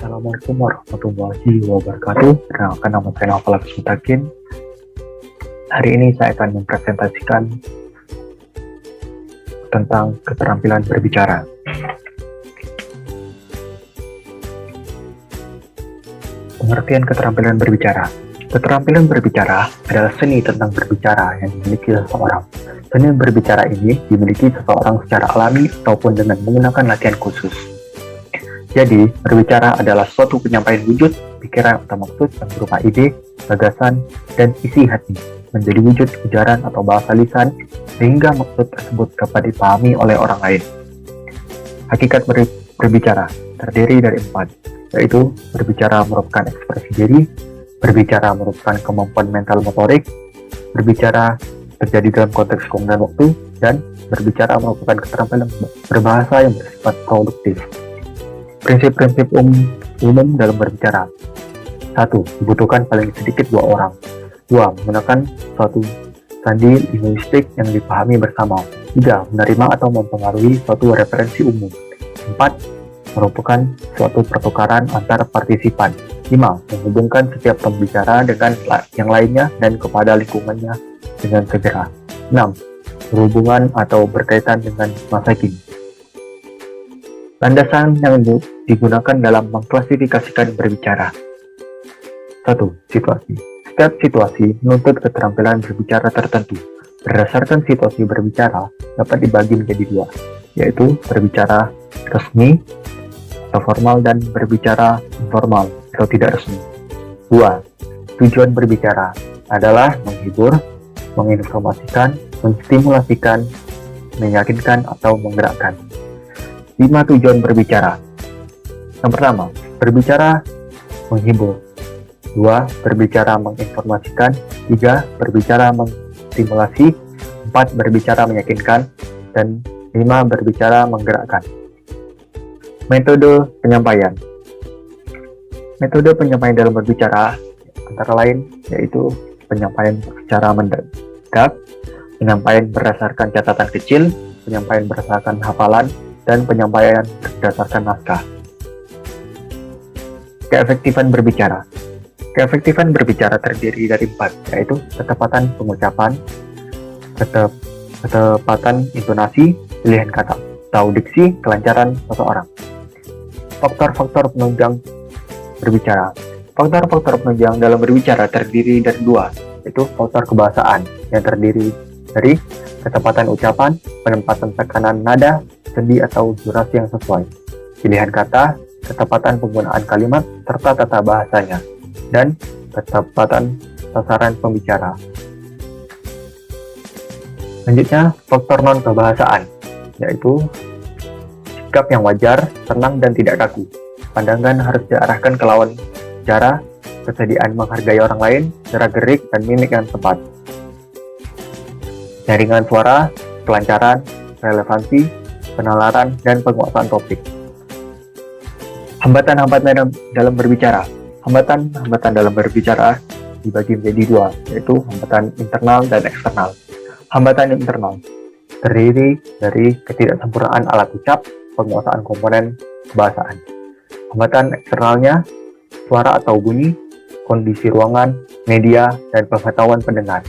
Assalamualaikum warahmatullahi wabarakatuh. Perkenalkan, nama saya Naufal Agus Mutakin. Hari ini saya akan mempresentasikan tentang keterampilan berbicara. Pengertian keterampilan berbicara. Keterampilan berbicara adalah seni tentang berbicara yang dimiliki seseorang. Seni berbicara ini dimiliki seseorang secara alami ataupun dengan menggunakan latihan khusus. Jadi, berbicara adalah suatu penyampaian wujud, pikiran atau maksud yang berupa ide, gagasan, dan isi hati menjadi wujud ujaran atau bahasa lisan sehingga maksud tersebut dapat dipahami oleh orang lain. Hakikat berbicara terdiri dari 4, yaitu berbicara merupakan ekspresi diri, berbicara merupakan kemampuan mental motorik, berbicara terjadi dalam konteks ruang dan waktu, dan berbicara merupakan keterampilan berbahasa yang bersifat produktif. Prinsip-prinsip umum dalam berbicara. 1. Dibutuhkan paling sedikit 2 orang. 2. Menggunakan suatu sandi linguistik yang dipahami bersama. 3. Menerima atau mempengaruhi suatu referensi umum. 4. Merupakan suatu pertukaran antar partisipan. 5. Menghubungkan setiap pembicara dengan yang lainnya dan kepada lingkungannya dengan segera. 6. Berhubungan atau berkaitan dengan masa kini. Landasan yang digunakan dalam mengklasifikasikan berbicara. 1. Situasi. Setiap situasi menuntut keterampilan berbicara tertentu. Berdasarkan situasi berbicara dapat dibagi menjadi 2, yaitu berbicara resmi atau formal dan berbicara informal atau tidak resmi. 2. Tujuan berbicara adalah menghibur, menginformasikan, menstimulasikan, meyakinkan, atau menggerakkan. 5 tujuan berbicara. Yang pertama, berbicara menghibur. 2. Berbicara menginformasikan. 3. Berbicara menstimulasi. 4. Berbicara meyakinkan. Dan 5. Berbicara menggerakkan. Metode penyampaian. Metode penyampaian dalam berbicara antara lain yaitu penyampaian secara mendadak, penyampaian berdasarkan catatan kecil, penyampaian berdasarkan hafalan, dan penyampaian berdasarkan naskah. Keefektifan berbicara. Keefektifan berbicara terdiri dari 4, yaitu ketepatan pengucapan, ketepatan intonasi, pilihan kata atau diksi, kelancaran seseorang. Faktor-faktor penunjang berbicara. Faktor-faktor penunjang dalam berbicara terdiri dari 2, yaitu faktor kebahasaan yang terdiri dari ketepatan ucapan, penempatan tekanan nada, sendi atau durasi yang sesuai, pilihan kata, ketepatan penggunaan kalimat, serta tata bahasanya, dan ketepatan sasaran pembicara. Selanjutnya, faktor non-kebahasaan, yaitu sikap yang wajar, tenang, dan tidak kaku. Pandangan harus diarahkan ke lawan bicara, kesediaan menghargai orang lain, gerak-gerik, dan mimik yang tepat. Jaringan suara, kelancaran, relevansi, penalaran, dan penguasaan topik. Hambatan-hambatan dalam berbicara. Hambatan-hambatan dalam berbicara dibagi menjadi 2, yaitu hambatan internal dan eksternal. Hambatan internal terdiri dari ketidaksempurnaan alat ucap, penguasaan komponen kebahasaan. Hambatan eksternalnya suara atau bunyi, kondisi ruangan, media, dan pengetahuan pendengar.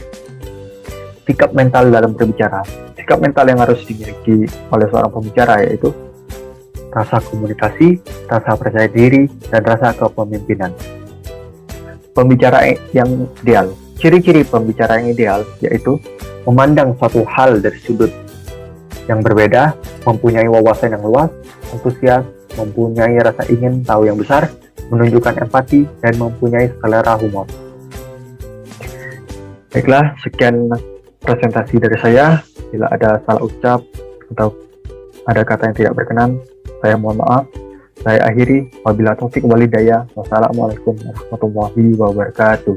Sikap mental dalam berbicara. Sikap mental yang harus dimiliki oleh seorang pembicara yaitu rasa komunikasi, rasa percaya diri, dan rasa kepemimpinan. Pembicara yang ideal. Ciri-ciri pembicara yang ideal yaitu memandang suatu hal dari sudut yang berbeda, mempunyai wawasan yang luas, antusias, mempunyai rasa ingin tahu yang besar, menunjukkan empati, dan mempunyai selera humor. Baiklah, sekian presentasi dari saya. Bila ada salah ucap atau ada kata yang tidak berkenan, saya mohon maaf. Saya akhiri. Wabillahi taufiq wal hidayah. Wassalamualaikum warahmatullahi wabarakatuh.